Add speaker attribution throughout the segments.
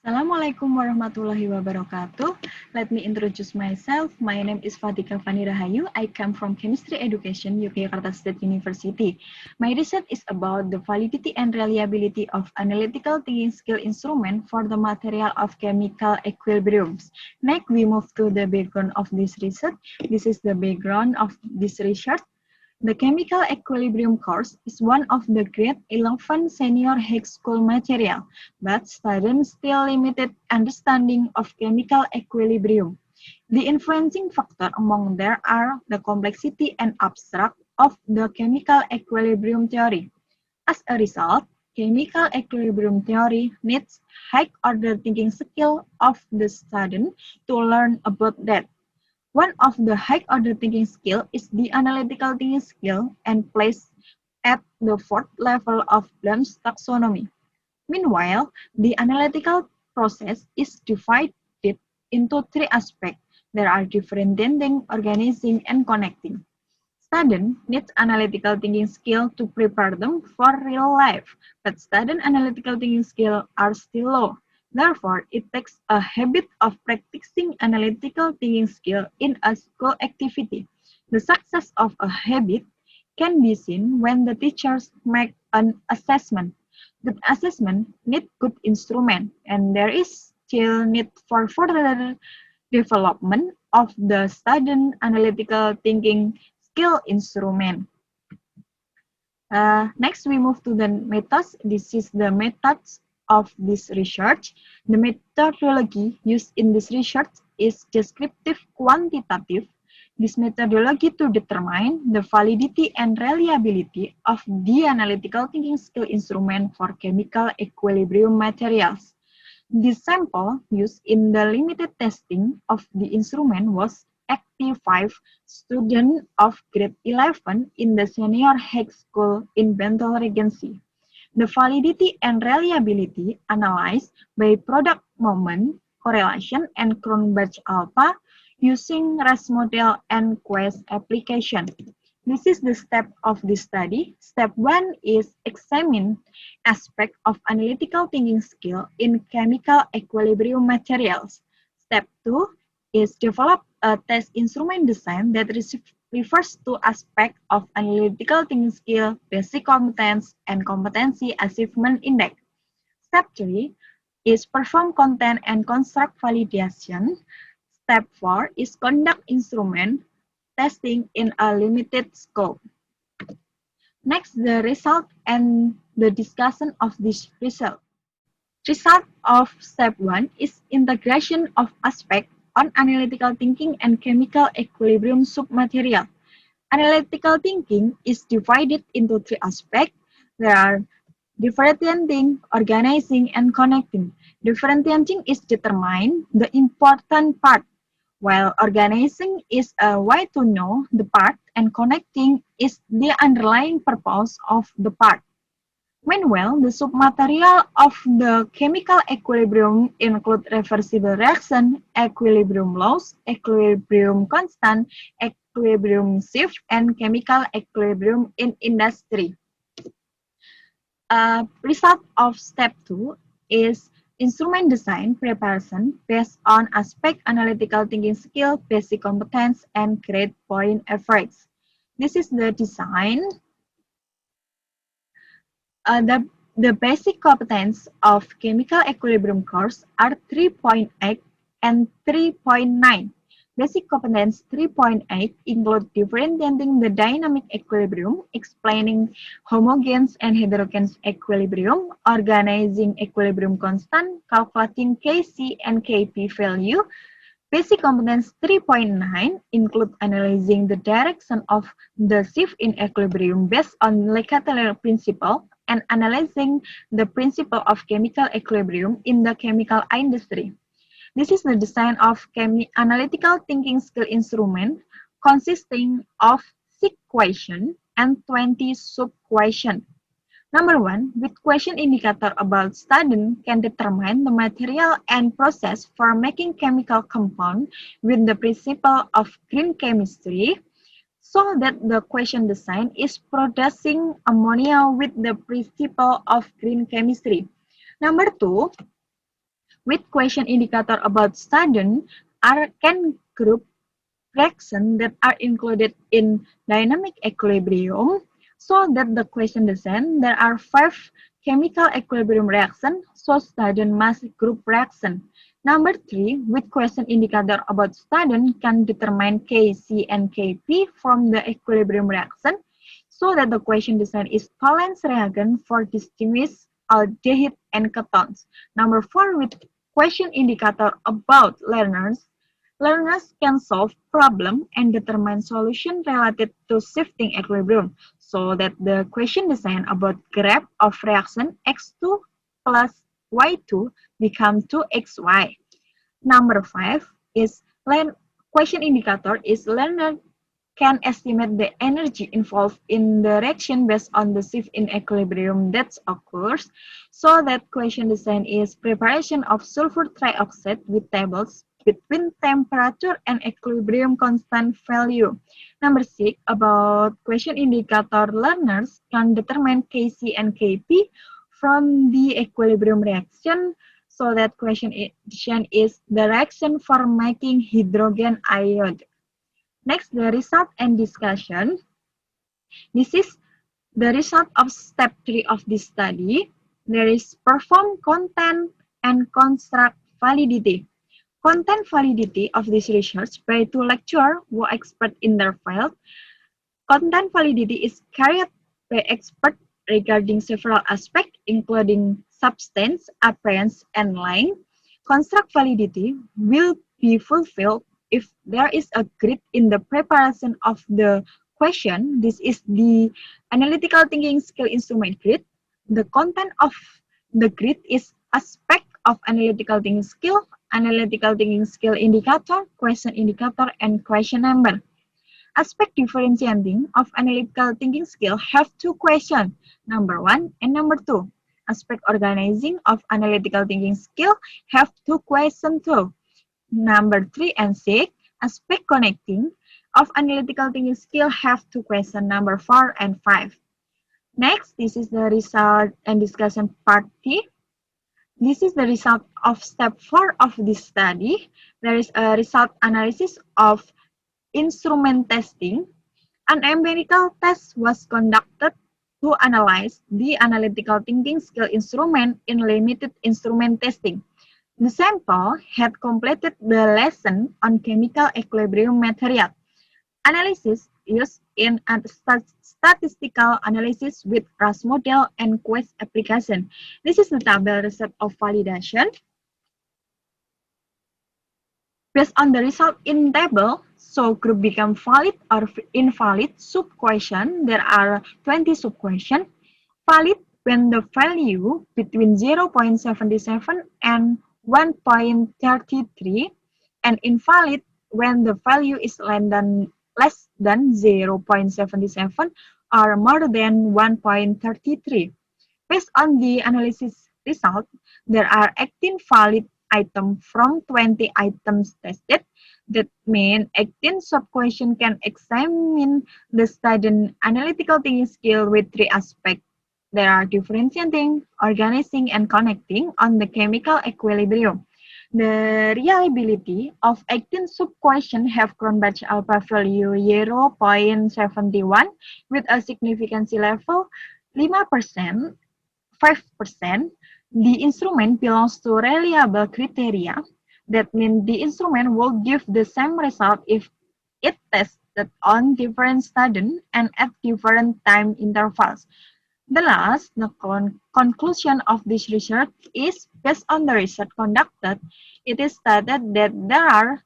Speaker 1: Assalamualaikum warahmatullahi wabarakatuh. Let me introduce myself. My name is Fatika Fani Rahayu. I come from Chemistry Education, Yogyakarta State University. My research is about the validity and reliability of analytical thinking skill instrument for the material of chemical equilibriums. Next, we move to the background of this research. This is the background of this research. The Chemical Equilibrium course is one of the grade 11 senior high school material, but students still limited understanding of chemical equilibrium. The influencing factor among there are the complexity and abstract of the chemical equilibrium theory. As a result, chemical equilibrium theory needs high-order thinking skill of the student to learn about that. One of the high-order thinking skill is the analytical thinking skill and placed at the fourth level of Bloom's taxonomy. Meanwhile, the analytical process is divided into three aspects. There are differentiating, organizing, and connecting. Students need analytical thinking skill to prepare them for real life, but student analytical thinking skills are still low. Therefore, it takes a habit of practicing analytical thinking skill in a school activity. The success of a habit can be seen when the teachers make an assessment. Good assessment need good instrument, and there is still need for further development of the student analytical thinking skill instrument. Next, we move to the methods. This is the methods of this research. The methodology used in this research is descriptive quantitative. This methodology to determine the validity and reliability of the analytical thinking skill instrument for chemical equilibrium materials. The sample used in the limited testing of the instrument was 85 students of grade 11 in the senior high school in Bentel Regency. The validity and reliability analyzed by product moment correlation and Cronbach alpha using RAS model and Quest application. This is the step of this study. Step 1 is examine aspect of analytical thinking skill in chemical equilibrium materials. Step 2 is develop a test instrument design that refers to aspect of analytical thinking skill, basic competence, and competency achievement index. Step 3 is perform content and construct validation. Step 4 is conduct instrument testing in a limited scope. Next, the result and the discussion of this result. Result of step 1 is integration of aspect on analytical thinking and chemical equilibrium submaterial. Analytical thinking is divided into three aspects. There are differentiating, organizing, and connecting. Differentiating is determine the important part, while organizing is a way to know the part and connecting is the underlying purpose of the part. Meanwhile, the submaterial of the chemical equilibrium include reversible reaction, equilibrium laws, equilibrium constant, equilibrium shift, and chemical equilibrium in industry. Result of step 2 is instrument design preparation based on aspect analytical thinking skill, basic competence, and grade point average. This is the design. The basic competence of chemical equilibrium course are 3.8 and 3.9. Basic competence 3.8 include differentiating the dynamic equilibrium, explaining homogeneous and heterogeneous equilibrium, organizing equilibrium constant, calculating Kc and Kp value. Basic competence 3.9 include analyzing the direction of the shift in equilibrium based on Lagrange principle and analyzing the principle of chemical equilibrium in the chemical industry. This is the design of analytical thinking skill instrument consisting of 6 questions and 20 sub-questions. Number 1, which question indicator about student can determine the material and process for making chemical compound with the principle of green chemistry, so that the question design is producing ammonia with the principle of green chemistry. Number 2, With question indicator about student can group reactions that are included in dynamic equilibrium, so that the question design there are 5 chemical equilibrium reactions, so student must group reaction. Number 3, with question indicator about student can determine Kc and Kp from the equilibrium reaction, so that the question design is Tollens reagent for distinguish aldehyde and ketones. Number 4, with question indicator about learners, learners can solve problem and determine solution related to shifting equilibrium, so that the question design about graph of reaction x2 plus y2 become 2xy. Number 5 is question indicator is learner can estimate the energy involved in the reaction based on the shift in equilibrium that occurs. So that question design is preparation of sulfur trioxide with tables between temperature and equilibrium constant value. Number 6, about question indicator, learners can determine Kc and Kp from the equilibrium reaction. So that question is the reaction for making hydrogen iode. Next, the result and discussion. This is the result of step 3 of this study. There is perform content and construct validity. Content validity of this research by two lecturers who are expert in their field. Content validity is carried by experts regarding several aspects, including substance, appearance, and length. Construct validity will be fulfilled if there is a grid in the preparation of the question. This is the analytical thinking skill instrument grid. The content of the grid is aspect of analytical thinking skill indicator, question indicator, and question number. Aspect differentiating of analytical thinking skill have two questions, number 1 and number 2. Aspect organizing of analytical thinking skill have two questions too. Number 3 and 6, aspect connecting of analytical thinking skill have two questions, number 4 and 5. Next, this is the result and discussion part T. This is the result of step 4 of this study. There is a result analysis of instrument testing. An empirical test was conducted to analyze the analytical thinking skill instrument in limited instrument testing. The sample had completed the lesson on chemical equilibrium material. Analysis used in a statistical analysis with RAS model and quest application. This is the table result of validation. Based on the result in table, so group become valid or invalid sub-question. There are 20 sub-questions. Valid when the value between 0.77 and 1.33, and invalid when the value is less than 0.77 or more than 1.33. Based on the analysis result, there are 18 valid items from 20 items tested. That means 18 sub-questions can examine the student analytical thinking skill with 3 aspects. There are differentiating, organizing, and connecting on the chemical equilibrium. The reliability of 18 sub-questions have Cronbach alpha value 0.71 with a significancy level 5%. The instrument belongs to reliable criteria. That means the instrument will give the same result if it tested on different students and at different time intervals. The last, the conclusion of this research is, based on the research conducted, it is stated that there are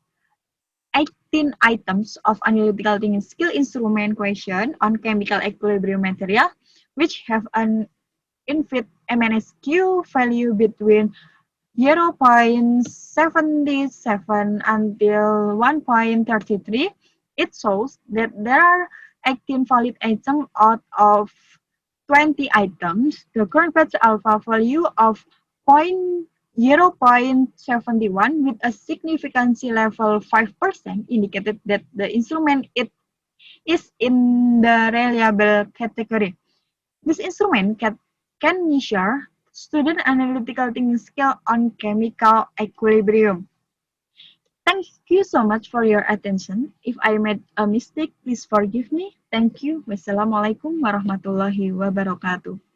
Speaker 1: 18 items of analytical thinking skill instrument question on chemical equilibrium material, which have an infinite MNSQ value between 0.77 until 1.33. It shows that there are 18 valid items out of 20 items. The Cronbach alpha value of 0.71 with a significancy level 5% indicated that the instrument is in the reliable category. This instrument can measure student analytical thinking skill on chemical equilibrium. Thank you so much for your attention. If I made a mistake, please forgive me. Thank you. Wassalamualaikum warahmatullahi wabarakatuh.